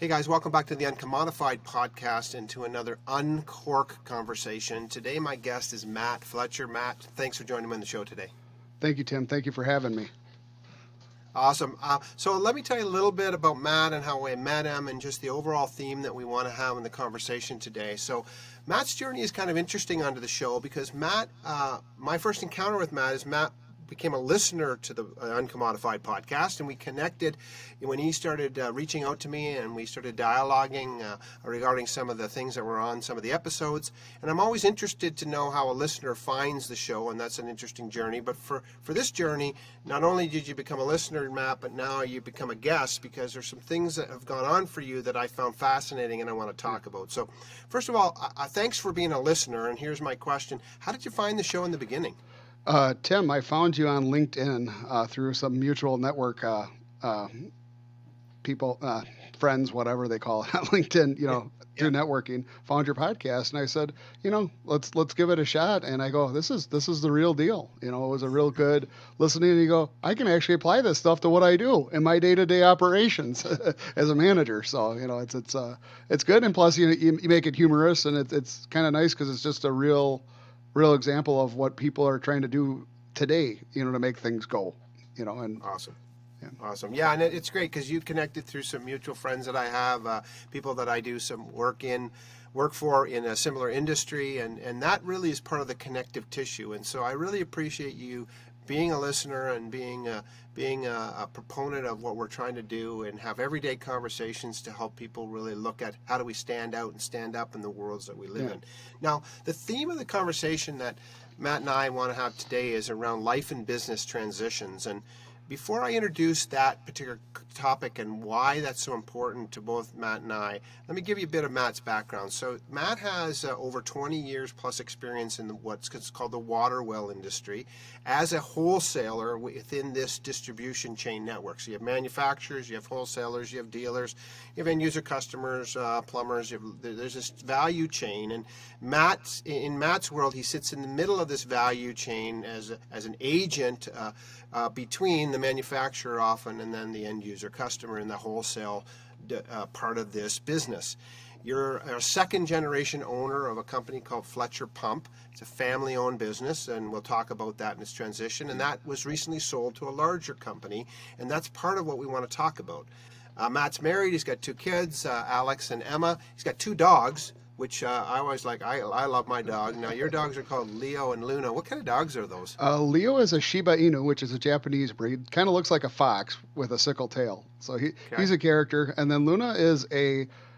Hey guys, welcome back to the UNCOMMODiFiED podcast and to another UNCORK conversation. Today my guest is Matt Fletcher. Matt, thanks for joining me on the show today. Thank you, Tim. Thank you for having me. Awesome. So let me tell you a little bit about Matt and how I met him and just the overall theme that we want to have in the conversation today. So Matt's journey is kind of interesting onto the show because Matt, my first encounter with Matt is Matt became a listener to the UNCOMMODiFiED podcast, and we connected when he started reaching out to me, and we started dialoguing regarding some of the things that were on some of the episodes. And I'm always interested to know how a listener finds the show, and that's an interesting journey. But for this journey, not only did you become a listener, Matt, but now you become a guest because there's some things that have gone on for you that I found fascinating and I want to talk about. So first of all, thanks for being a listener, and here's my question. How did you find the show in the beginning? Tim, I found you on LinkedIn through some mutual network people, friends, whatever they call it on LinkedIn, through networking. Found your podcast, and I said, let's give it a shot. And I go, this is the real deal. It was a real good listening. And you go, I can actually apply this stuff to what I do in my day-to-day operations as a manager. So it's good, and plus you make it humorous, and it's kind of nice because it's just a real example of what people are trying to do today, to make things go, and awesome. Yeah. Awesome. Yeah. And it's great because you connected through some mutual friends that I have, people that I do some work for in a similar industry. And that really is part of the connective tissue. And so I really appreciate you being a listener and being a proponent of what we're trying to do and have everyday conversations to help people really look at how do we stand out and stand up in the worlds that we live in. Now, the theme of the conversation that Matt and I want to have today is around life and business transitions. And before I introduce that particular topic and why that's so important to both Matt and I, let me give you a bit of Matt's background. So Matt has over 20 years plus experience in what's called the water well industry as a wholesaler within this distribution chain network. So you have manufacturers, you have wholesalers, you have dealers, you have end user customers, plumbers, there's this value chain. And in Matt's world, he sits in the middle of this value chain as an agent between the manufacturer often and then the end user customer in the wholesale part of this business. You're a second generation owner of a company called Fletcher Pump. It's a family owned business, and we'll talk about that in its transition. And that was recently sold to a larger company, and that's part of what we want to talk about. Matt's married. He's got 2 kids, Alex and Emma. He's got 2 dogs, which I always like. I love my dog. Now, your dogs are called Leo and Luna. What kind of dogs are those? Leo is a Shiba Inu, which is a Japanese breed. Kind of looks like a fox with a sickle tail. So he's a character. And then Luna is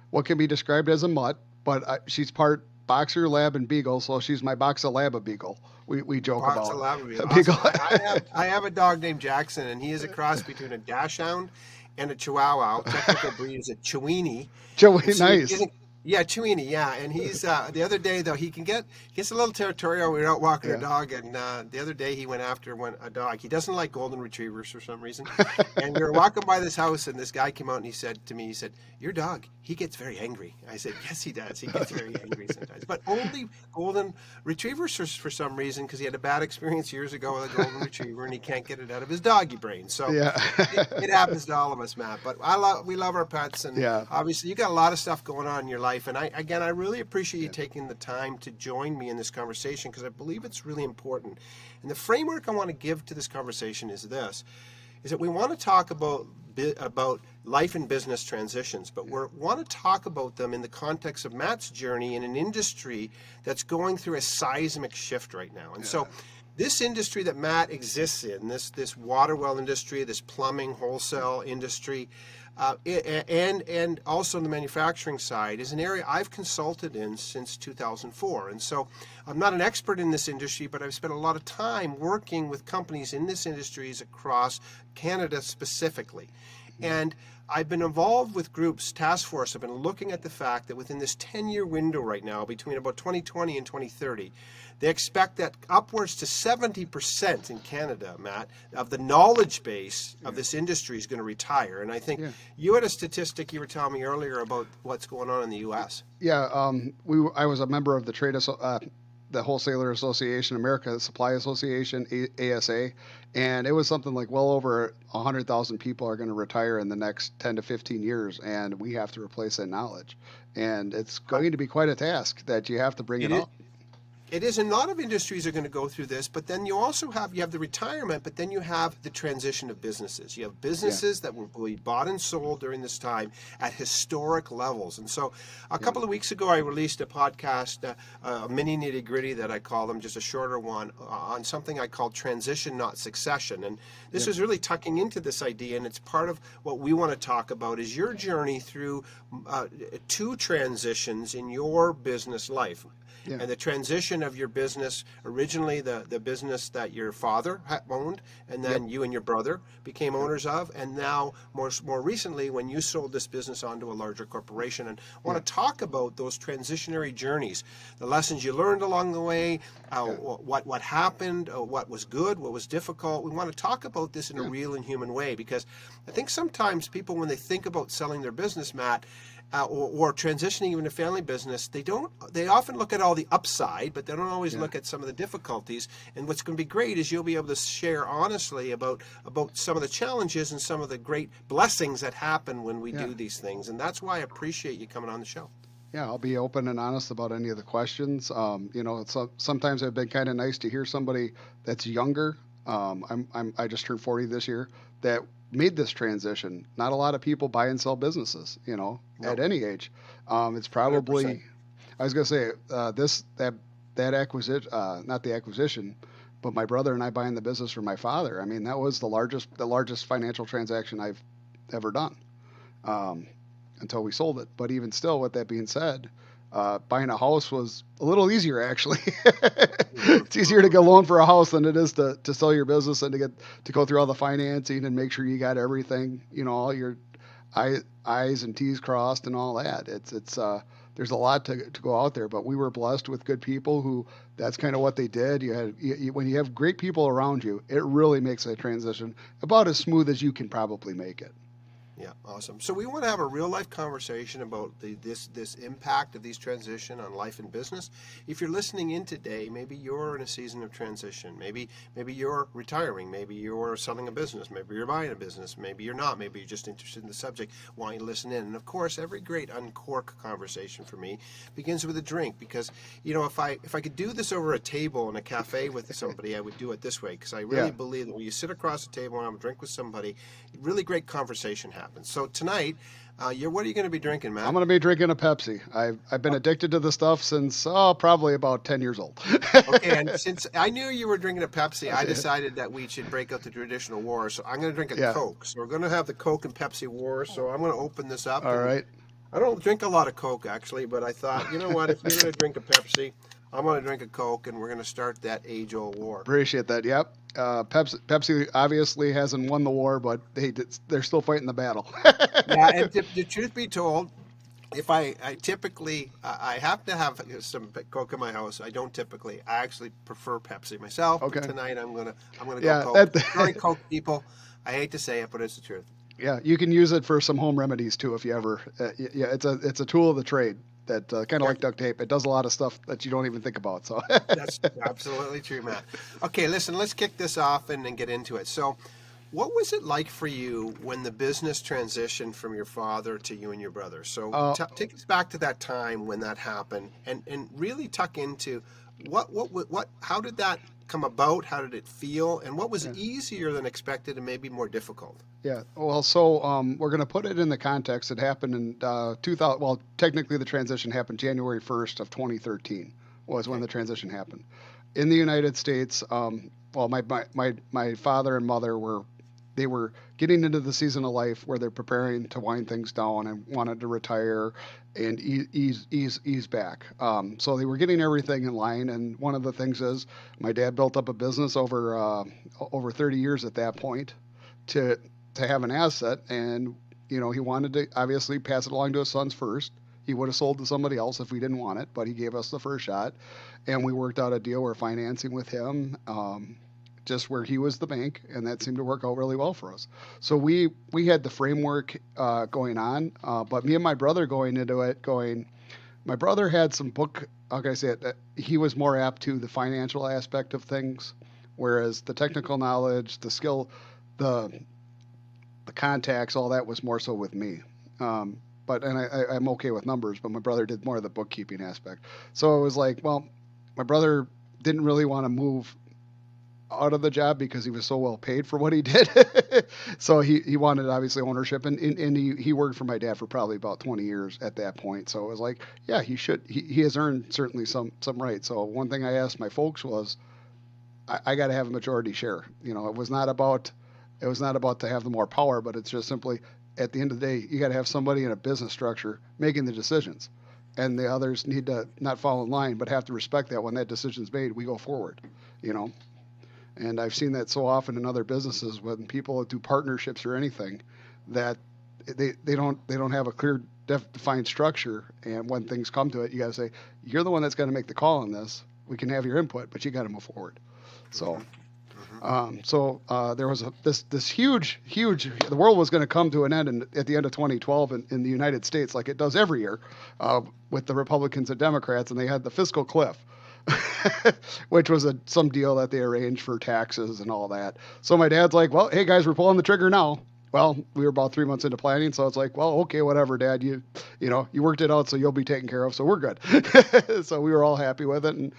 what can be described as a mutt, but she's part boxer, lab, and beagle. So she's my Boxer-Lab beagle. We joke Boxer about Lab beagle. Awesome. I have a dog named Jackson, and he is a cross between a Dachshund and a Chihuahua. Technical breed is a Chiweenie. Nice. Yeah, Chiweenie, yeah. And he's, the other day, though, he gets a little territorial when we're out walking a dog. And the other day he went after a dog. He doesn't like golden retrievers for some reason. And we were walking by this house, and this guy came out and he said to me, your dog, he gets very angry. I said, yes, he does. He gets very angry sometimes. But only golden retrievers for some reason, because he had a bad experience years ago with a golden retriever, and he can't get it out of his doggy brain. So it happens to all of us, Matt. But we love our pets, and obviously you got a lot of stuff going on in your life. And I really appreciate you taking the time to join me in this conversation because I believe it's really important. And the framework I want to give to this conversation is that we want to talk about life and business transitions, but we want to talk about them in the context of Matt's journey in an industry that's going through a seismic shift right now. And so this industry that Matt exists in, this water well industry, this plumbing wholesale industry, and also on the manufacturing side, is an area I've consulted in since 2004. And so I'm not an expert in this industry, but I've spent a lot of time working with companies in this industries across Canada specifically. And I've been involved with groups, task force, I've been looking at the fact that within this 10-year window right now, between about 2020 and 2030, they expect that upwards to 70% in Canada, Matt, of the knowledge base of this industry is going to retire. And I think you had a statistic you were telling me earlier about what's going on in the U.S. I was a member of the the Wholesaler Association, America Supply Association, ASA, and it was something like well over 100,000 people are going to retire in the next 10 to 15 years, and we have to replace that knowledge. And it's going to be quite a task that you have to bring it It is. up. It is, and a lot of industries are going to go through this, but then you also have the retirement, but then you have the transition of businesses. You have businesses that will be bought and sold during this time at historic levels. And so a couple of weeks ago, I released a podcast, a mini nitty gritty that I call them, just a shorter one, on something I call transition, not succession. And this is really tucking into this idea, and it's part of what we want to talk about is your journey through two transitions in your business life. Yeah. And the transition of your business, originally the business that your father owned, and then you and your brother became owners of, and now more recently when you sold this business onto a larger corporation. And I want to talk about those transitionary journeys, the lessons you learned along the way, what happened, what was good, what was difficult. We want to talk about this in a real and human way, because I think sometimes people, when they think about selling their business, Matt, or transitioning even to family business, they often look at all the upside, but they don't always look at some of the difficulties. And what's going to be great is you'll be able to share honestly about some of the challenges and some of the great blessings that happen when we do these things. And that's why I appreciate you coming on the show. Yeah, I'll be open and honest about any of the questions. Sometimes it's been kind of nice to hear somebody that's younger. I just turned 40 this year that made this transition. Not a lot of people buy and sell businesses, at any age. It's probably, 100%. I was going to say that acquisition, not the acquisition, but my brother and I buying the business from my father. I mean, that was the largest financial transaction I've ever done, until we sold it. But even still, with that being said, buying a house was a little easier, actually. It's easier to get a loan for a house than it is to sell your business and to go through all the financing and make sure you got everything, all your I's and T's crossed and all that. It's there's a lot to go out there, but we were blessed with good people who that's kind of what they did. When you have great people around you, it really makes a transition about as smooth as you can probably make it. Yeah, awesome. So we want to have a real life conversation about this impact of these transition on life and business. If you're listening in today, maybe you're in a season of transition. Maybe you're retiring. Maybe you're selling a business. Maybe you're buying a business. Maybe you're not. Maybe you're just interested in the subject, wanting to listen in. And of course, every great Uncork conversation for me begins with a drink, because if I could do this over a table in a cafe with somebody, I would do it this way, because I really believe that when you sit across the table and have a drink with somebody, really great conversation happens. So tonight, what are you going to be drinking, Matt? I'm going to be drinking a Pepsi. I've been addicted to the stuff since probably about 10 years old. Okay, and since I knew you were drinking a Pepsi, I decided that we should break out the traditional war. So I'm going to drink a Coke. So we're going to have the Coke and Pepsi war. So I'm going to open this up. All right. I don't drink a lot of Coke, actually, but I thought, you know what, if you're going to drink a Pepsi, I'm going to drink a Coke, and we're going to start that age-old war. Appreciate that. Yep. Pepsi obviously hasn't won the war, but they're still fighting the battle. Yeah, and the truth be told, if I typically, I have to have some Coke in my house. I don't typically. I actually prefer Pepsi myself. Okay. But tonight I'm gonna go Coke. Sorry, Coke people. I hate to say it, but it's the truth. Yeah, you can use it for some home remedies too if you ever. It's a tool of the trade. That kind of like duct tape. It does a lot of stuff that you don't even think about. So that's absolutely true, Matt. Okay, listen, let's kick this off and then get into it. So, what was it like for you when the business transitioned from your father to you and your brother? So, take us back to that time when that happened, and really tuck into what how did that come about? How did it feel? And what was easier than expected and maybe more difficult? Yeah. Well, so we're going to put it in the context. It happened in 2000. Well, technically the transition happened January 1st of 2013 was when the transition happened. In the United States, my father and mother were getting into the season of life where they're preparing to wind things down and wanted to retire and ease back. So they were getting everything in line. And one of the things is my dad built up a business over 30 years at that point to have an asset. And, he wanted to obviously pass it along to his sons first. He would have sold to somebody else if we didn't want it, but he gave us the first shot. And we worked out a deal. We're financing with him. Just where he was the bank, and that seemed to work out really well for us. So we had the framework going on, but me and my brother going into it, my brother had some how can I say it? He was more apt to the financial aspect of things, whereas the technical knowledge, the skill, the the contacts, all that was more so with me. I'm okay with numbers, but my brother did more of the bookkeeping aspect. So it was like, well, my brother didn't really want to move out of the job because he was so well paid for what he did. So he wanted obviously ownership, and he worked for my dad for probably about 20 years at that point. So it was like, yeah, he has earned certainly some right. So one thing I asked my folks was, I got to have a majority share. It was not about to have the more power, but it's just simply at the end of the day, you got to have somebody in a business structure making the decisions, and the others need to not fall in line, but have to respect that when that decision's made, we go forward. You know, and I've seen that so often in other businesses when people do partnerships or anything, that they don't have a clear defined structure, and when things come to it, you got to say, you're the one that's going to make the call on this. We can have your input, but you got to move forward. So, Hmm. there was this huge. The world was going to come to an end at the end of 2012 in the United States, like it does every year, with the Republicans and Democrats, and they had the fiscal cliff, which was some deal that they arranged for taxes and all that. So my dad's like, "Well, hey guys, we're pulling the trigger now." Well, we were about 3 months into planning, so it's like, well, okay, whatever, Dad. You worked it out, so you'll be taken care of, so we're good. So we were all happy with it and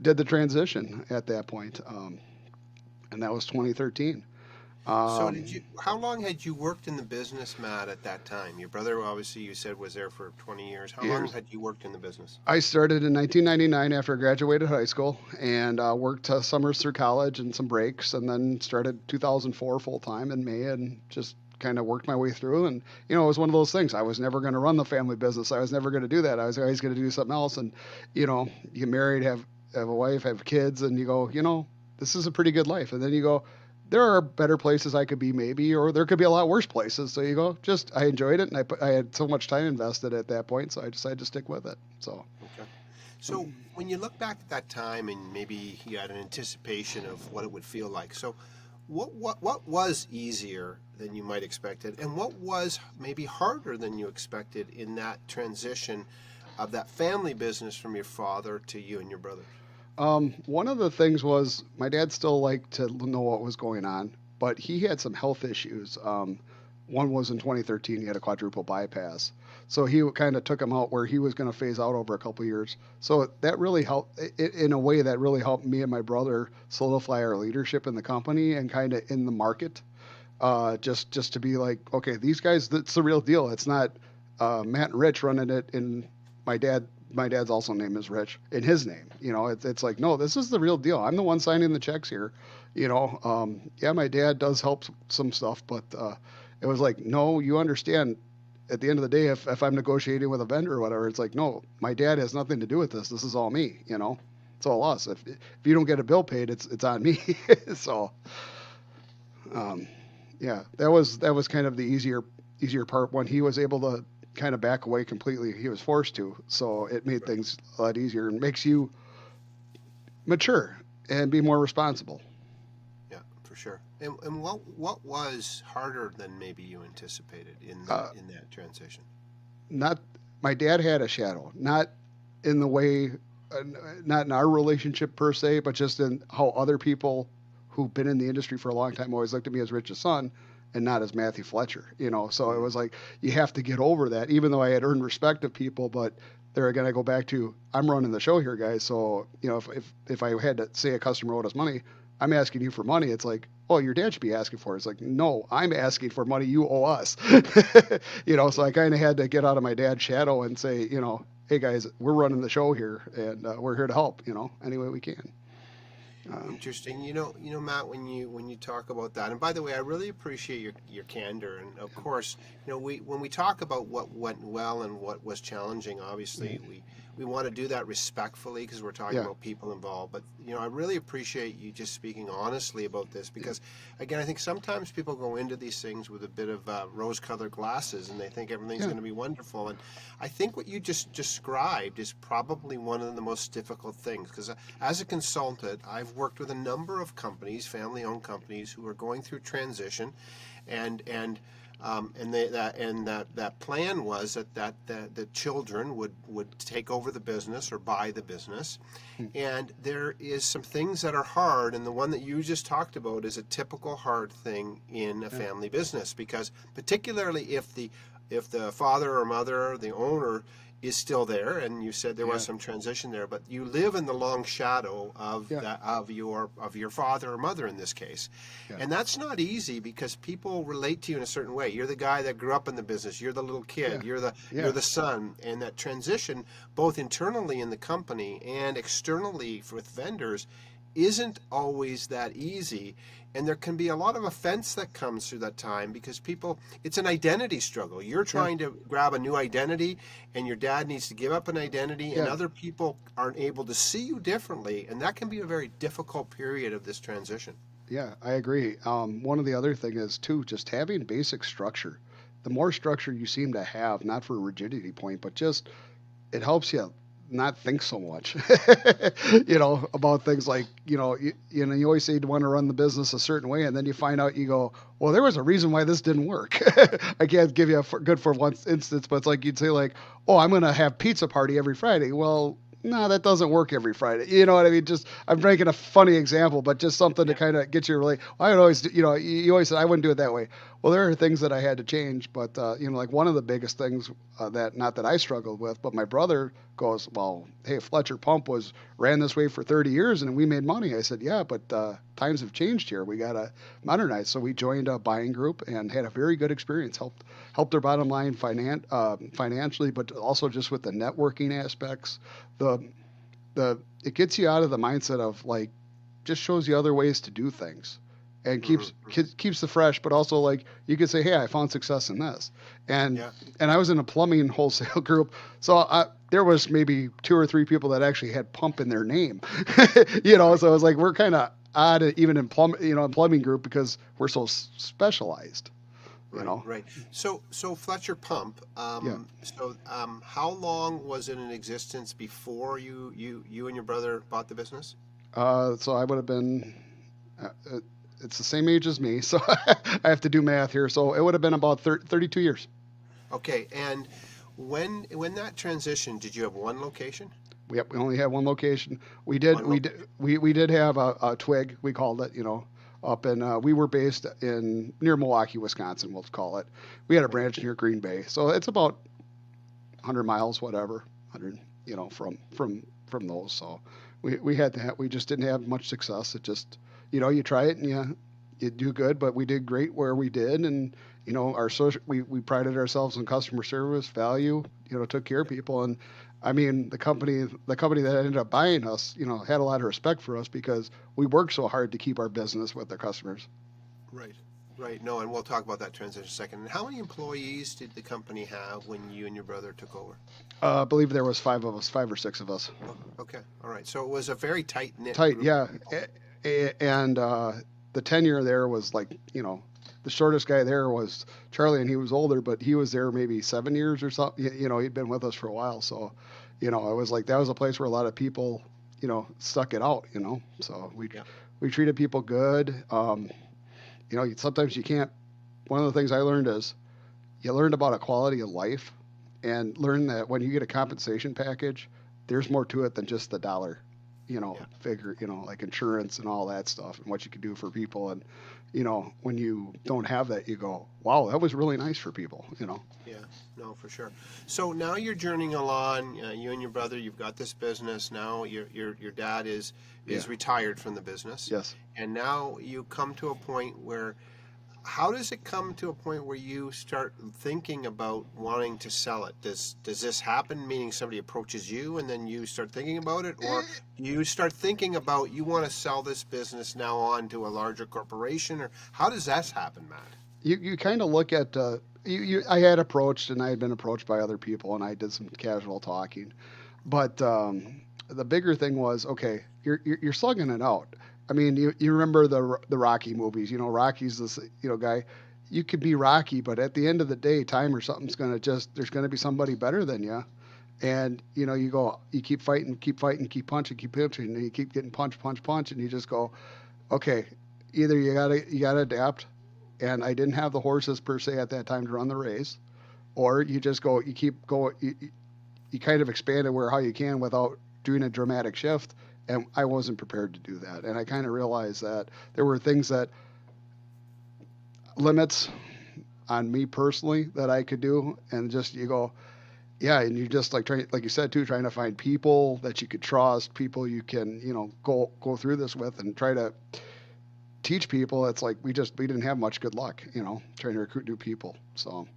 did the transition at that point. And that was 2013. So Um, how long had you worked in the business, Matt, at that time? Your brother, obviously, you said was there for 20 years. How long years. had you worked in the business? I started in 1999 after I graduated high school and worked summers through college and some breaks, and then started 2004 full time in May and just kind of worked my way through. And it was one of those things. I was never going to run the family business. I was never going to do that. I was always going to do something else. And you get married, have a wife, have kids, and you go, this is a pretty good life. And then you go, there are better places I could be maybe, or there could be a lot worse places. So you go, just I enjoyed it, and I had so much time invested at that point, so I decided to stick with it. So. Okay. So when you look back at that time and maybe you had an anticipation of what it would feel like. So what was easier than you might expected, and what was maybe harder than you expected in that transition of that family business from your father to you and your brothers? One of the things was my dad still liked to know what was going on, but he had some health issues. One was in 2013, he had a quadruple bypass. So he kind of took him out where he was going to phase out over a couple of years. So that really helped, in a way, that really helped me and my brother solidify our leadership in the company and kind of in the market. Just to be like, okay, these guys, that's the real deal. It's not Matt and Rich running it in my dad. My dad's also name is Rich in his name. It's like, no, this is the real deal. I'm the one signing the checks here. Yeah, my dad does help some stuff, but it was like, no, you understand. At the end of the day, if I'm negotiating with a vendor or whatever, it's like, no, my dad has nothing to do with this. This is all me. It's all us. If you don't get a bill paid, it's on me. So um, yeah, that was kind of the easier part when he was able to kind of back away completely. He was forced to, so it made Right. things a lot easier and makes you mature and be more responsible. Yeah, for sure. And what was harder than maybe you anticipated in that Uh, in that transition? not My dad had a shadow, not in the way, uh, not in our relationship per se, but just in how other people who've been in the industry for a long time always looked at me as Rich's son and not as Matthew Fletcher. So it Mm, was like you have to get over that, even though I had earned respect of people, but there again I go back to I'm running the show here, guys. So if I had to say a customer owed us money, I'm asking you for money. It's like, oh, your dad should be asking for it. It's like, no, I'm asking for money you owe us. So I kind of had to get out of my dad's shadow and say, hey guys, we're running the show here, and we're here to help, any way we can. Um, interesting. Matt, when you talk about that, and by the way, I really appreciate your candor. And of course, we when we talk about what went well and what was challenging, obviously we want to do that respectfully because we're talking yeah, about people involved. But I really appreciate you just speaking honestly about this yeah, because, again, I think sometimes people go into these things with a bit of rose-colored glasses and they think everything's yeah, going to be wonderful. And I think what you just described is probably one of the most difficult things because as a consultant, I've worked with a number of companies, family-owned companies, who are going through transition, and That plan was that the children would take over the business or buy the business. And there is some things that are hard, and the one that you just talked about is a typical hard thing in a family business, because particularly if the father or mother, the owner, is still there, and you said there was some transition there, but you live in the long shadow of your father or mother in this case. And that's not easy, because people relate to you in a certain way. You're the guy that grew up in the business, you're the little kid, you're the son, and that transition both internally in the company and externally with vendors isn't always that easy. And there can be a lot of offense that comes through that time, because it's an identity struggle. You're trying to grab a new identity, and your dad needs to give up an identity, and other people aren't able to see you differently. And that can be a very difficult period of this transition. Yeah, I agree. One of the other thing is too, just having basic structure. The more structure you seem to have, not for a rigidity point, but just it helps you not think so much, about things like, you always say you want to run the business a certain way, and then you find out, you go, well, there was a reason why this didn't work. I can't give you a good for one instance, but it's like you'd say like, oh, I'm going to have pizza party every Friday. Well, no, that doesn't work every Friday. You know what I mean? Just, I'm making a funny example, but just something to kind of get you to relate. I would always, you always said I wouldn't do it that way. Well, there are things that I had to change, but like one of the biggest things that, not that I struggled with, but my brother goes, well, hey, Fletcher Pump ran this way for 30 years and we made money. I said, yeah, but times have changed here. We got to modernize. So we joined a buying group and had a very good experience. Helped their bottom line financially, but also just with the networking aspects. It gets you out of the mindset of like, just shows you other ways to do things, and keeps the fresh, but also like you could say, hey, I found success in this, and I was in a plumbing wholesale group, so there was maybe 2 or 3 people that actually had pump in their name, So it was like we're kind of odd even in plumbing group, because we're so specialized. Right. So Fletcher Pump. How long was it in existence before you and your brother bought the business? So I would have been. It's the same age as me, so I have to do math here. So it would have been about 32 years. Okay. And when that transition, did you have one location? Yep, we only had one location. We did have a twig, we called it, up in we were based in near Milwaukee, Wisconsin, we'll call it. We had a branch near Green Bay, so it's about 100 miles, whatever, 100, from those. So we had that. We just didn't have much success. It just, you try it and you do good, but we did great where we did, and our we prided ourselves on customer service, value, took care of people. And I mean, the company that ended up buying us, had a lot of respect for us because we worked so hard to keep our business with their customers. Right. No, and we'll talk about that transition in a second. And how many employees did the company have when you and your brother took over? I believe there was 5 of us, 5 or 6 of us. Oh, okay. All right. So it was a very tight-knit group. Yeah. And the tenure there was like, the shortest guy there was Charlie, and he was older, but he was there maybe 7 years or something. He'd been with us for a while. So, it was like, that was a place where a lot of people, stuck it out, so we treated people good. Sometimes you can't, one of the things I learned is you learned about a quality of life, and learn that when you get a compensation package, there's more to it than just the dollar, figure, like insurance and all that stuff and what you can do for people. And, when you don't have that, you go, wow, that was really nice for people, Yeah, no, for sure. So now you're journeying along, you and your brother, you've got this business. Now your dad is retired from the business. Yes. And now you come to a point where, how does it come to a point where you start thinking about wanting to sell it? Does this happen, meaning somebody approaches you and then you start thinking about it? Or you start thinking about you want to sell this business now on to a larger corporation? Or how does that happen, Matt? You kind of look at, I had approached, and I had been approached by other people, and I did some casual talking. But the bigger thing was, okay, you're slugging it out. I mean, you remember the Rocky movies, Rocky's this, guy. You could be Rocky, but at the end of the day, time or something's there's going to be somebody better than you. And, you keep fighting, keep punching, and you keep getting punch, and you just go, okay, either you gotta adapt, and I didn't have the horses per se at that time to run the race, or you just go, you keep going, you kind of expand it where how you can without doing a dramatic shift. And I wasn't prepared to do that. And I kind of realized that there were things that limits on me personally that I could do. And just, you go, yeah. And you just like trying, like you said too, trying to find people that you could trust, people you can, go through this with and try to teach people. It's like, we didn't have much good luck, trying to recruit new people. So.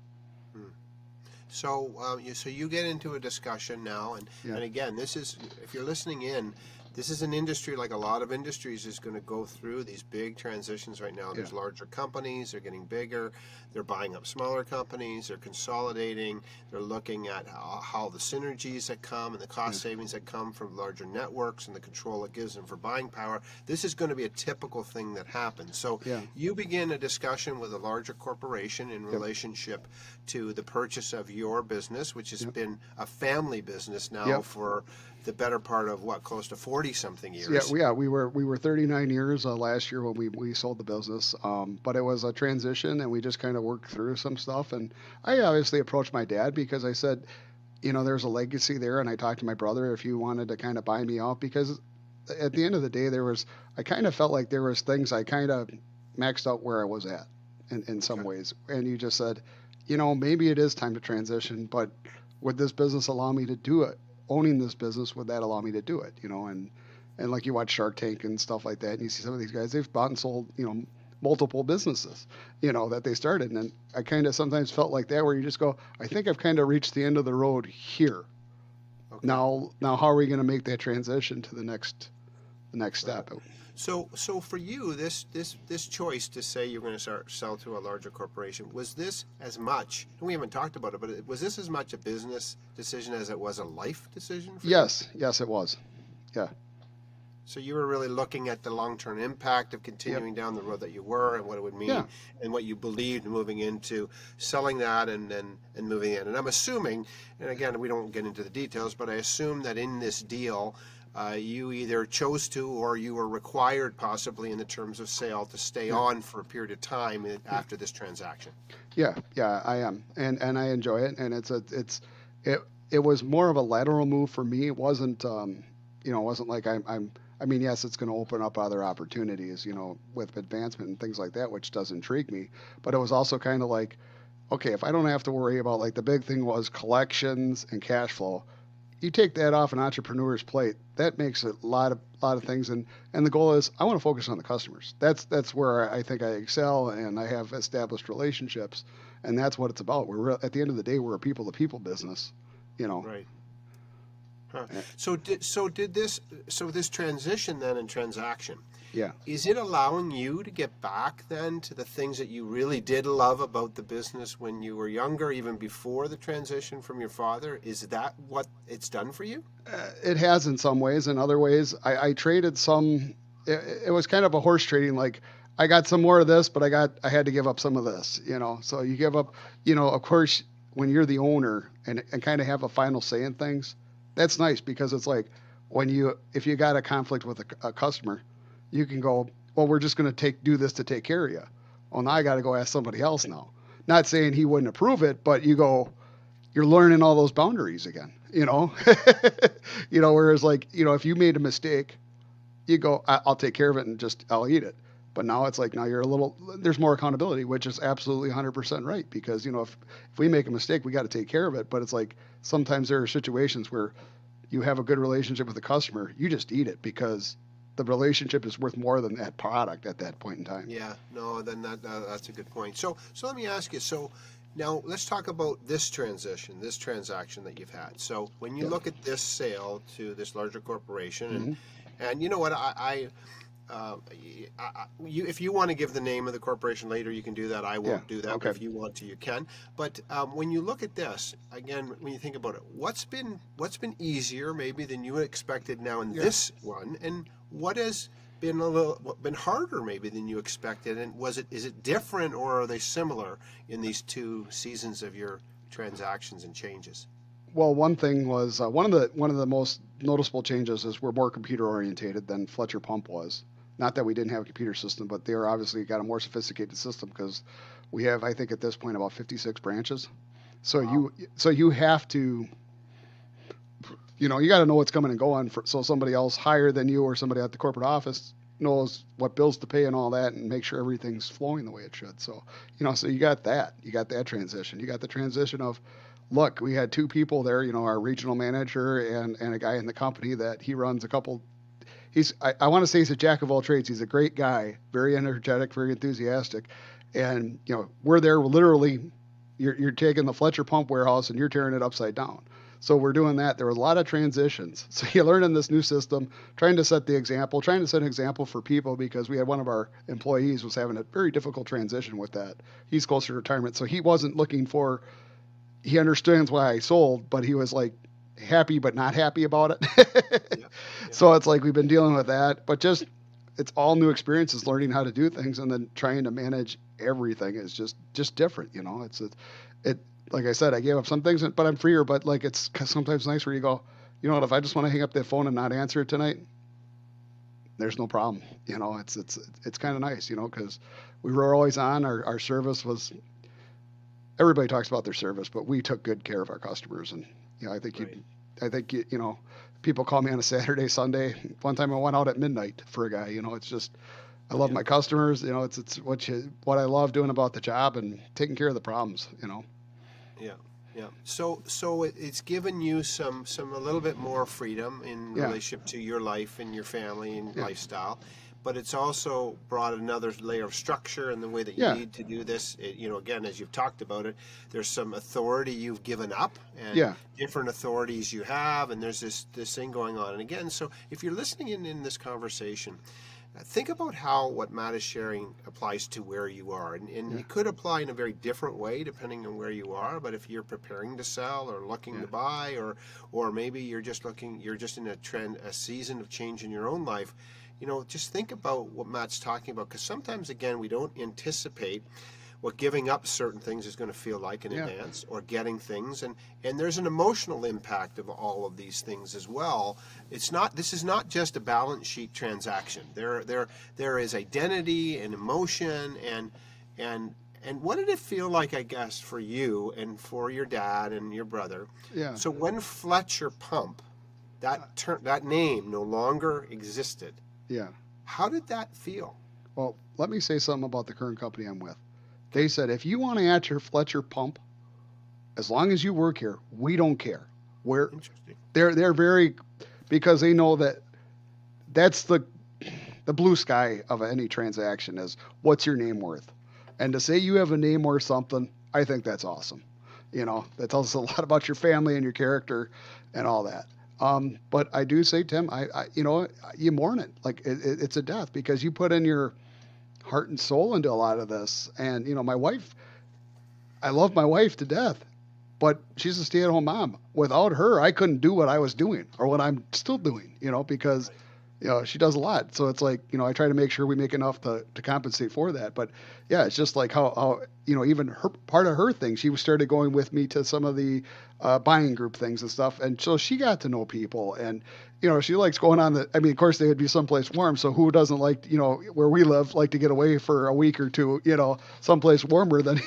So you get into a discussion now, and again, this is, if you're listening in, this is an industry, like a lot of industries, is going to go through these big transitions right now. There's larger companies, they're getting bigger, they're buying up smaller companies, they're consolidating, they're looking at how the synergies that come and the cost savings that come from larger networks and the control it gives them for buying power. This is going to be a typical thing that happens. So you begin a discussion with a larger corporation in relationship to the purchase of your business, which has been a family business now for the better part of close to 40-something years. We were 39 years last year when we sold the business, but it was a transition, and we just kind of worked through some stuff. And I obviously approached my dad because I said, there's a legacy there, and I talked to my brother if he wanted to kind of buy me out, because at the end of the day, I kind of felt like there was things I kind of maxed out where I was at in some ways. And you just said, maybe it is time to transition, but would this business allow me to do it? Owning this business, would that allow me to do it? And like you watch Shark Tank and stuff like that, and you see some of these guys, they've bought and sold, multiple businesses, that they started. And I kind of sometimes felt like that, where you just go, I think I've kind of reached the end of the road here. Okay. Now how are we going to make that transition to the next step? So for you, this choice to say you're going to sell to a larger corporation, was this as much, and we haven't talked about it, but was this as much a business decision as it was a life decision for you? Yes, it was. Yeah. So you were really looking at the long-term impact of continuing down the road that you were, and what it would mean, and what you believed moving into selling that and moving in. And I'm assuming, and again, we don't get into the details, but I assume that in this deal, you either chose to, or you were required, possibly in the terms of sale, to stay on for a period of time after this transaction. Yeah, I am, and I enjoy it, and it was more of a lateral move for me. It wasn't, it wasn't like I mean, yes, it's going to open up other opportunities, with advancement and things like that, which does intrigue me. But it was also kind of like, okay, if I don't have to worry about, like, the big thing was collections and cash flow. You take that off an entrepreneur's plate, that makes a lot of things, and the goal is I want to focus on the customers. That's where I think I excel, and I have established relationships, and that's what it's about. At the end of the day, we're a people-to-people business, Right. Huh. So this transition then and transaction, is it allowing you to get back then to the things that you really did love about the business when you were younger, even before the transition from your father? Is that what it's done for you? It has in some ways. In other ways, I traded some. It was kind of a horse trading. Like, I got some more of this, but I had to give up some of this. So you give up. Of course, when you're the owner and kind of have a final say in things, that's nice, because it's like if you got a conflict with a customer, you can go, well, we're just going to do this to take care of you. Well, now I got to go ask somebody else now. Not saying he wouldn't approve it, but you're learning all those boundaries again, whereas, like, if you made a mistake, you go, I'll take care of it and I'll eat it. But now it's like, now there's more accountability, which is absolutely 100% right. Because, if we make a mistake, we got to take care of it. But it's like, sometimes there are situations where you have a good relationship with the customer, you just eat it because the relationship is worth more than that product at that point in time. Yeah, no, then that's a good point. So let me ask you, so now let's talk about this transaction that you've had. So when you look at this sale to this larger corporation, and you know what, if you want to give the name of the corporation later, you can do that. I won't do that. Okay. But if you want to, you can. But when you look at this again, when you think about it, what's been easier maybe than you expected now in this one, and what has been been harder maybe than you expected? And is it different, or are they similar in these two seasons of your transactions and changes? Well, one thing was one of the most noticeable changes is we're more computer orientated than Fletcher Pump was. not that we didn't have a computer system, but they're obviously got a more sophisticated system because we have, I think at this point, about 56 branches. So Wow. you have to, you got to know what's coming and going so somebody else higher than you or somebody at the corporate office knows what bills to pay and all that and make sure everything's flowing the way it should. So, so you got that transition. You got the transition of, look, we had two people there, our regional manager and a guy in the company that he runs a couple. I want to say he's a jack of all trades. He's a great guy, very energetic, very enthusiastic. And, we're there literally, you're taking the Fletcher pump warehouse and you're tearing it upside down. So we're doing that. There were a lot of transitions. So you learn in this new system, trying to set an example for people because we had one of our employees was having a very difficult transition with that. He's closer to retirement. So he wasn't he understands why I sold, but he was like happy but not happy about it. Yeah. Yeah. So it's like we've been dealing with that, but it's all new experiences, learning how to do things, and then trying to manage everything is just different. It like I said, I gave up some things, but I'm freer. But like it's sometimes nice where you go, if I just want to hang up that phone and not answer it tonight, there's no problem. It's kind of nice, because we were always on. Our service was. Everybody talks about their service, but we took good care of our customers, and I think people call me on a Saturday, Sunday. One time I went out at midnight for a guy. It's just I love Yeah. my customers. It's what I love doing about the job and taking care of the problems. Yeah, yeah. So it's given you a little bit more freedom in Yeah, relationship to your life and your family and yeah, lifestyle, but it's also brought another layer of structure in the way that you yeah, need to do this. Again, as you've talked about it, there's some authority you've given up and yeah, different authorities you have, and there's this thing going on. And again, so if you're listening in this conversation, think about how what Matt is sharing applies to where you are. And yeah, it could apply in a very different way depending on where you are. But if you're preparing to sell or looking yeah, to buy, or maybe you're just in a season of change in your own life, just think about what Matt's talking about. Because sometimes, again, we don't anticipate what giving up certain things is going to feel like in yeah, advance, or getting things, and there's an emotional impact of all of these things as well. This is not just a balance sheet transaction. There is identity and emotion, and what did it feel like, I guess, for you and for your dad and your brother? yeah, So when Fletcher Pump, that name no longer existed, yeah. how did that feel? Well, let me say something about the current company I'm with. Okay. They said if you want to add your Fletcher pump, as long as you work here, we don't care. We're Interesting. they're very because they know that that's the blue sky of any transaction is what's your name worth. And to say you have a name worth something, I think that's awesome. That tells us a lot about your family and your character and all that. But I do say, Tim, you mourn it like it's a death because you put in your heart and soul into a lot of this. And my wife, I love my wife to death, but she's a stay-at-home mom. Without her, I couldn't do what I was doing or what I'm still doing. Because Right. she does a lot. So it's like I try to make sure we make enough to compensate for that. But yeah, it's just like how even her part of her thing. She started going with me to some of the buying group things and stuff, and so she got to know people and. She likes going on I mean, of course, they would be someplace warm. So who doesn't like, where we live, like to get away for a week or two, someplace warmer than,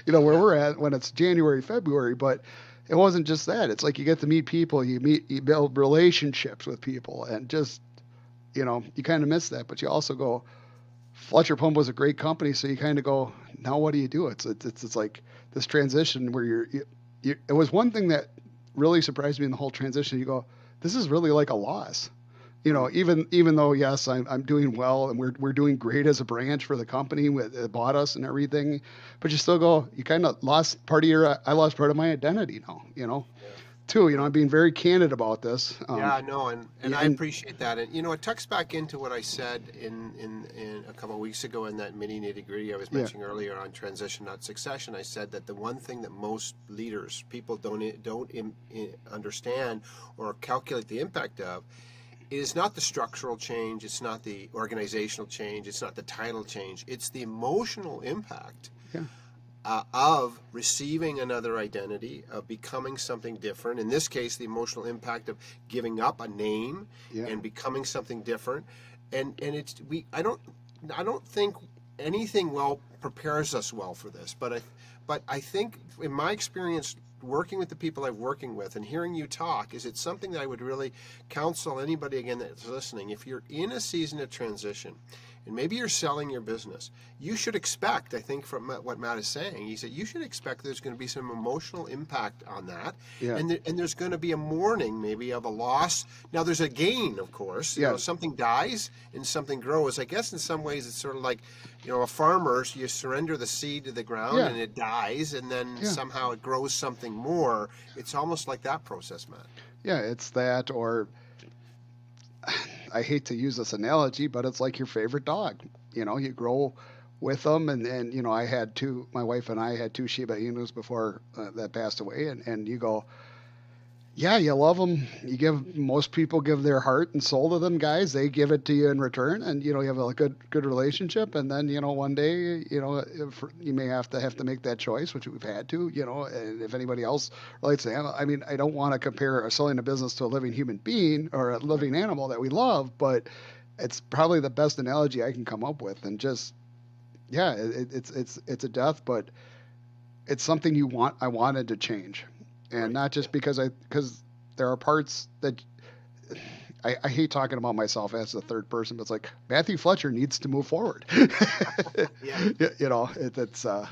where we're at when it's January, February. But it wasn't just that. It's like you get to meet people, you build relationships with people, and just, you kind of miss that. But you also go, Fletcher Pump was a great company. So you kind of go, now what do you do? It's like this transition where it was one thing that really surprised me in the whole transition. You go, this is really like a loss. Hmm. Even though yes, I'm doing well and we're doing great as a branch for the company that bought us and everything, but you still go, you kind of lost part of I lost part of my identity now. Yeah. Too. No. I'm being very candid about this. Yeah, no, and Yeah, I and appreciate that. And it tucks back into what I said in a couple of weeks ago in that mini nitty gritty I was yeah, mentioning earlier on transition, not succession. I said that the one thing that most leaders, people don't understand or calculate the impact of, is not the structural change, it's not the organizational change, it's not the title change, it's the emotional impact yeah, of receiving another identity, of becoming something different. In this case, the emotional impact of giving up a name yeah, and becoming something different. and I don't think anything well prepares us well for this, but I think in my experience working with the people I'm working with and hearing you talk, is it's something that I would really counsel anybody again that's listening. If you're in a season of transition and maybe you're selling your business, you should expect, I think from what Matt is saying, he said you should expect there's going to be some emotional impact on that, Yeah. and there's going to be a mourning maybe of a loss. Now there's a gain, of course. You Yeah. know, something dies and something grows. I guess in some ways it's sort of like, you know, a farmer, you surrender the seed to the ground Yeah. and it dies, and then Yeah. somehow it grows something more. It's almost like that process, Matt. Yeah, it's that, or I hate to use this analogy, but it's like your favorite dog. You know, you grow with them, and you know, my wife and I had two Shiba Inus before that passed away, and you go, yeah, you love them. Most people give their heart and soul to them guys. They give it to you in return, and you know, you have a good relationship. And then you know, one day, you know, if you may have to make that choice, which we've had to. You know, and if anybody else relates to animal, I mean, I don't want to compare selling a business to a living human being or a living animal that we love, but it's probably the best analogy I can come up with. And just yeah, it's a death, but it's something I wanted to change, and Right. not just because there are parts that I hate talking about myself as the third person, but it's like Matthew Fletcher needs to move forward. Yeah. You know, it's No,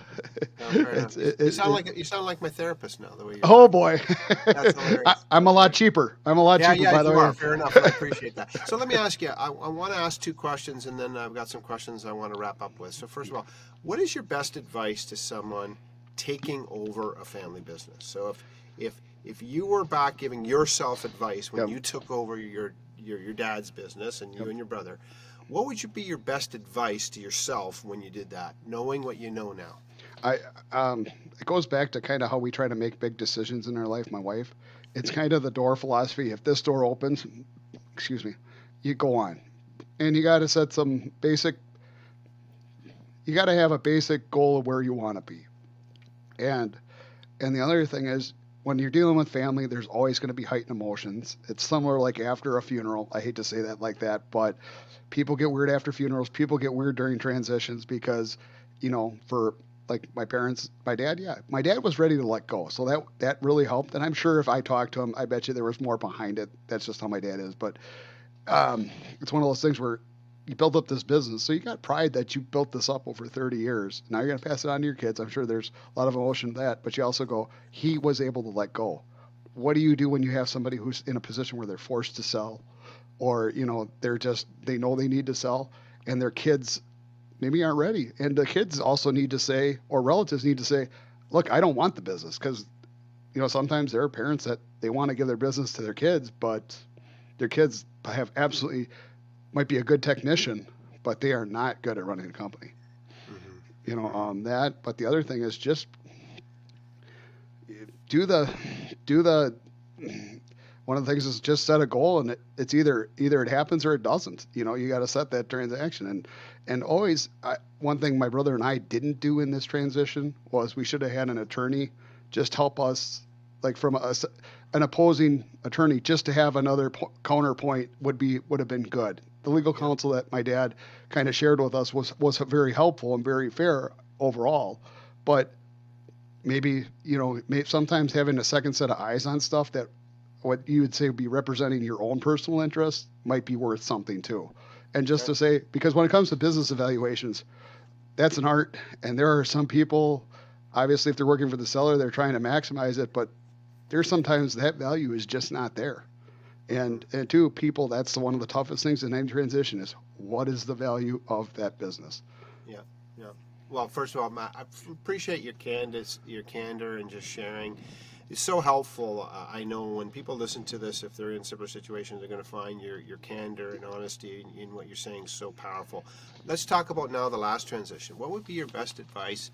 fair enough. it's You sound like my therapist now, the way you're oh talking. boy, That's hilarious. I'm a That's lot great. cheaper. I'm a lot Yeah, cheaper, yeah, by the you are. way. Fair enough, and I appreciate that. So let me ask you, I want to ask two questions, and then I've got some questions I want to wrap up with. So first of all, what is your best advice to someone taking over a family business? So if you were back giving yourself advice when Yep. you took over your dad's business and you Yep. and your brother, what would you be your best advice to yourself when you did that, knowing what you know now? I it goes back to kind of how we try to make big decisions in our life. My wife, it's kind of the door philosophy. If this door opens, excuse me, you go on, and you got to set some basic. You got to have a basic goal of where you want to be, and the other thing is when you're dealing with family, there's always going to be heightened emotions. It's similar like after a funeral. I hate to say that like that, but people get weird after funerals. People get weird during transitions because, you know, for like my parents, my dad was ready to let go. So that really helped. And I'm sure if I talked to him, I bet you there was more behind it. That's just how my dad is. But it's one of those things where you built up this business, so you got pride that you built this up over 30 years. Now you're going to pass it on to your kids. I'm sure there's a lot of emotion to that, but you also go, he was able to let go. What do you do when you have somebody who's in a position where they're forced to sell, or you know they know they need to sell, and their kids maybe aren't ready, and the kids also need to say, or relatives need to say, look, I don't want the business, because you know sometimes there are parents that they want to give their business to their kids, but their kids have absolutely might be a good technician, but they are not good at running a company. You know, Mm-hmm. that. But the other thing is just do the do the. One of the things is just set a goal, and it's either it happens or it doesn't. You know, you got to set that transaction, and always one thing my brother and I didn't do in this transition was we should have had an attorney just help us, like from an opposing attorney, just to have another counterpoint would have been good. The legal Yeah. counsel that my dad kind of shared with us was very helpful and very fair overall, but maybe you know sometimes having a second set of eyes on stuff that what you would say would be representing your own personal interests might be worth something too. And just Okay. to say, because when it comes to business evaluations, that's an art, and there are some people, obviously if they're working for the seller, they're trying to maximize it, but there's sometimes that value is just not there. Mm-hmm. And two people, that's one of the toughest things in any transition is what is the value of that business. Yeah. Yeah. Well, first of all, Matt, I appreciate your candor, and just sharing. It's so helpful. I know when people listen to this, if they're in similar situations, they're going to find your candor and honesty in what you're saying so powerful. Let's talk about now the last transition. What would be your best advice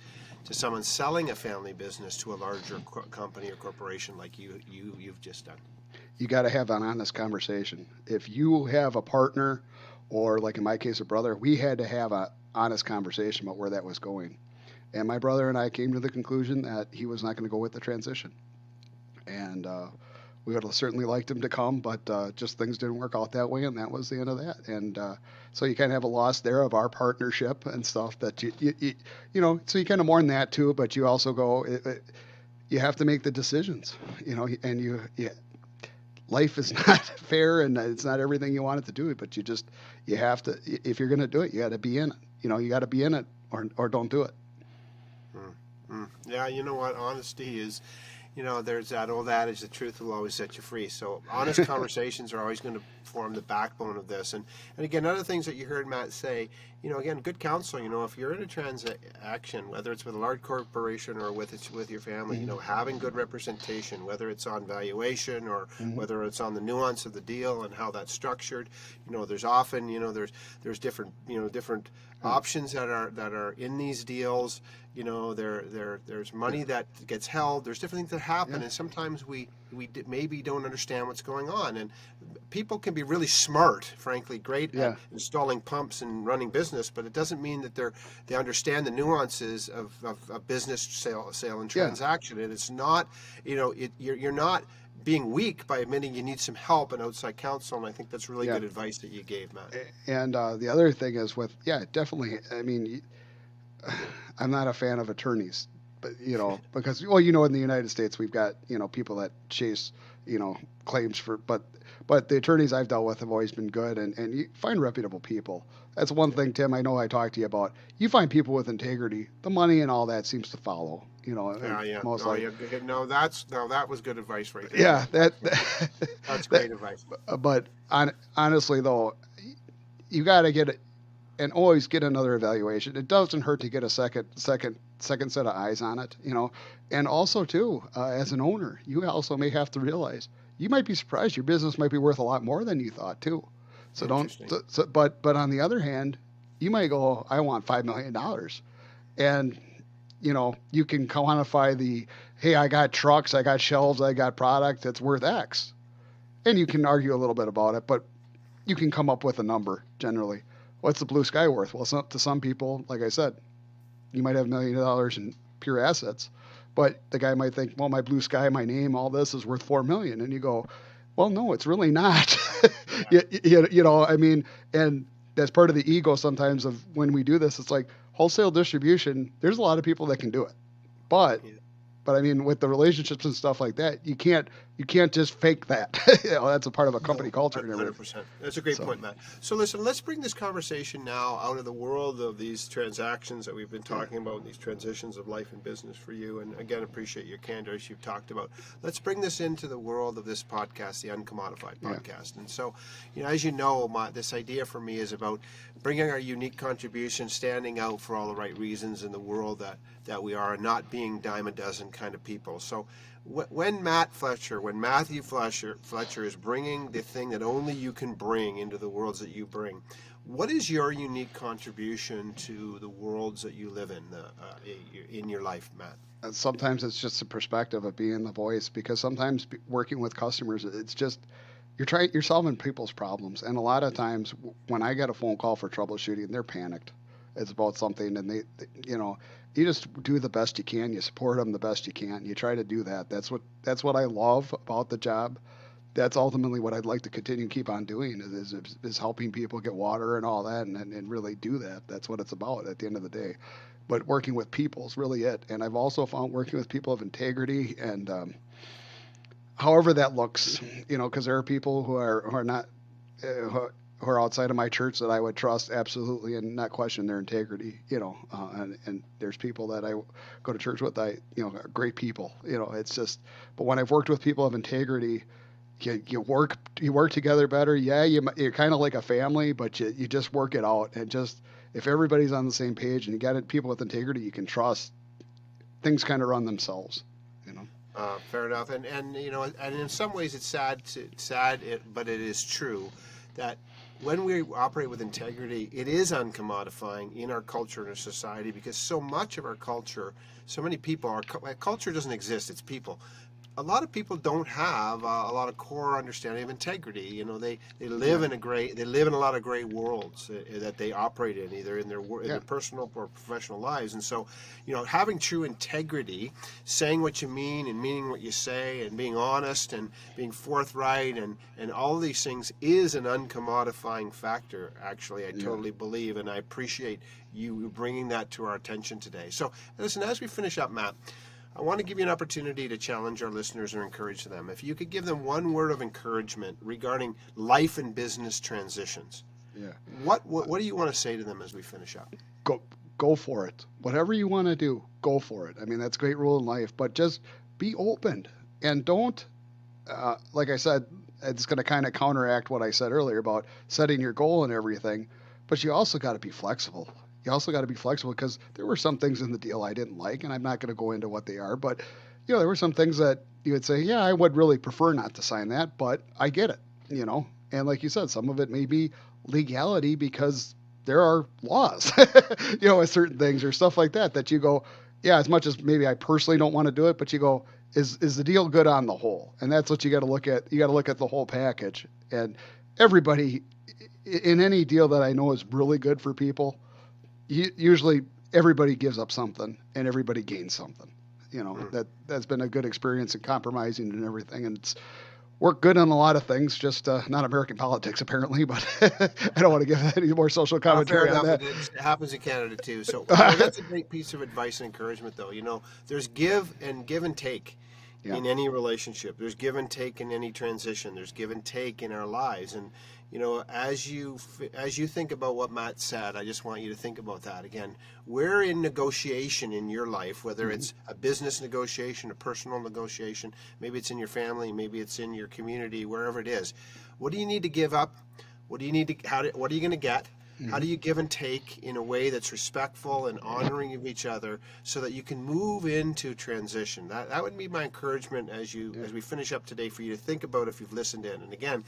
to someone selling a family business to a larger company or corporation like you've just done? You got to have an honest conversation. If you have a partner, or like in my case, a brother, we had to have an honest conversation about where that was going. And my brother and I came to the conclusion that he was not going to go with the transition. And we would have certainly liked him to come, but just things didn't work out that way, and that was the end of that. And so you kind of have a loss there of our partnership and stuff that so you kind of mourn that too, but you also go, you have to make the decisions, and life is not fair and it's not everything you want it to do, but you have to, if you're going to do it, you got to be in it. You got to be in it or don't do it. Yeah, you know what? Honesty is, there's that old adage, the truth will always set you free. So honest conversations are always going to form the backbone of this. And again, other things that you heard Matt say, again, good counsel, if you're in a transaction, whether it's with a large corporation or with your family, having good representation, whether it's on valuation or whether it's on the nuance of the deal and how that's structured, there's often, there's different, different options that are in these deals. There's money that gets held. There's different things that happen, and sometimes we maybe don't understand what's going on. And people can be really smart, frankly, great at installing pumps and running business, but it doesn't mean that they understand the nuances of business sale and transaction. And it's not, you're not being weak by admitting you need some help and outside counsel, and I think that's really good advice that you gave, Matt. And the other thing is definitely, I mean, I'm not a fan of attorneys, but because in the United States we've got people that chase claims for, but the attorneys I've dealt with have always been good, and you find reputable people. That's one thing, Tim. I know I talked to you about. You find people with integrity, the money and all that seems to follow. Most likely. That was good advice right there. Yeah, that's great advice. But honestly, though, you got to get it. And always get another evaluation. It doesn't hurt to get a second set of eyes on it, And also too, as an owner, you also may have to realize you might be surprised your business might be worth a lot more than you thought too. So but on the other hand, you might go, I want $5 million, and you can quantify hey, I got trucks, I got shelves, I got product that's worth X, and you can argue a little bit about it, but you can come up with a number generally. What's the blue sky worth? Well, to some people, like I said, you might have $1 million in pure assets, but the guy might think, well, my blue sky, my name, all this is worth $4 million, and you go, well, no, it's really not. I mean, and that's part of the ego sometimes of when we do this. It's like wholesale distribution. There's a lot of people that can do it, but I mean, with the relationships and stuff like that, you can't just fake that. That's a part of a company culture. 100%. That's a great point, Matt. So listen, let's bring this conversation now out of the world of these transactions that we've been talking about, these transitions of life and business for you. And again, appreciate your candor as you've talked about. Let's bring this into the world of this podcast, the UNCOMMODiFiED podcast. And so, as you know, this idea for me is about bringing our unique contribution, standing out for all the right reasons in the world that we are, and not being dime a dozen kind of people. So when Matthew Fletcher is bringing the thing that only you can bring into the worlds that you bring, what is your unique contribution to the worlds that you live in your life, Matt? Sometimes it's just the perspective of being the voice, because sometimes working with customers, it's just you're solving people's problems, and a lot of times when I get a phone call for troubleshooting, they're panicked. It's about something, and they you just do the best you can. You support them the best you can. You try to do that. That's what I love about the job. That's ultimately what I'd like to continue to keep on doing is helping people get water and all that, and really do that. That's what it's about at the end of the day. But working with people is really it. And I've also found working with people of integrity, and however that looks, because there are people who are not who are outside of my church that I would trust absolutely and not question their integrity, and there's people that I go to church with, are great people, it's just, but when I've worked with people of integrity, you work together better. Yeah, you're kind of like a family, but you just work it out, and just, if everybody's on the same page and you got people with integrity you can trust, things kind of run themselves, Fair enough. And and in some ways it's sad, but it is true that when we operate with integrity, it is uncommodifying in our culture and our society, because so much of our culture, so many people, our culture doesn't exist, it's people. a lot of people don't have a lot of core understanding of integrity. You know, they live Yeah. in a lot of gray worlds that they operate in, either in their Yeah. personal or professional lives. And so, you know, having true integrity, saying what you mean and meaning what you say, and being honest and being forthright, and all of these things is an uncommodifying factor. Actually, I Yeah. totally believe, and I appreciate you bringing that to our attention today. So, listen, as we finish up, Matt, I want to give you an opportunity to challenge our listeners or encourage them. If you could give them one word of encouragement regarding life and business transitions, Yeah. what do you want to say to them as we finish up? Go for it. Whatever you want to do, go for it. I mean, that's a great rule in life, but just be open and don't, like I said, it's going to kind of counteract what I said earlier about setting your goal and everything, but you also got to be flexible. You also got to be flexible because there were some things in the deal I didn't like, and I'm not going to go into what they are, but there were some things that you would say, yeah, I would really prefer not to sign that, but I get it. And like you said, some of it may be legality because there are laws, with certain things or stuff like that you go, yeah, as much as maybe I personally don't want to do it, but you go, is the deal good on the whole? And that's what you got to look at. You got to look at the whole package. And everybody in any deal that I know is really good for people, usually everybody gives up something and everybody gains something. That's been a good experience in compromising and everything. And it's worked good on a lot of things, just not American politics apparently, but I don't want to give any more social Fair commentary on enough. that. It happens in Canada too. So, that's a great piece of advice and encouragement, though. There's give and take Yeah. in any relationship. There's give and take in any transition. There's give and take in our lives. And as you think about what Matt said, I just want you to think about that again. We're in negotiation in your life, whether it's a business negotiation, a personal negotiation, maybe it's in your family, maybe it's in your community, wherever it is. What do you need to give up? What do you need to? What are you going to get? How do you give and take in a way that's respectful and honoring of each other, so that you can move into transition? That would be my encouragement as we finish up today, for you to think about if you've listened in. And again,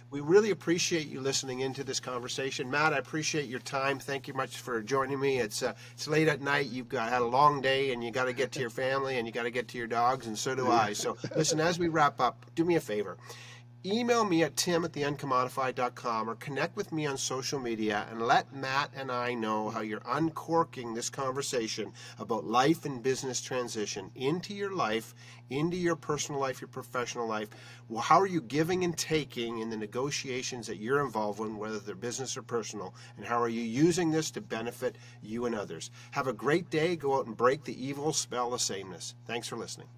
we really appreciate you listening into this conversation. Matt, I appreciate your time. Thank you much for joining me. It's late at night. You've had a long day, and you got to get to your family, and you got to get to your dogs, and so do I. So listen, as we wrap up, do me a favor. Email me at tim@theuncommodified.com, or connect with me on social media and let Matt and I know how you're uncorking this conversation about life and business transition into your life, into your personal life, your professional life. Well, how are you giving and taking in the negotiations that you're involved in, whether they're business or personal, and how are you using this to benefit you and others? Have a great day. Go out and break the evil spell of sameness. Thanks for listening.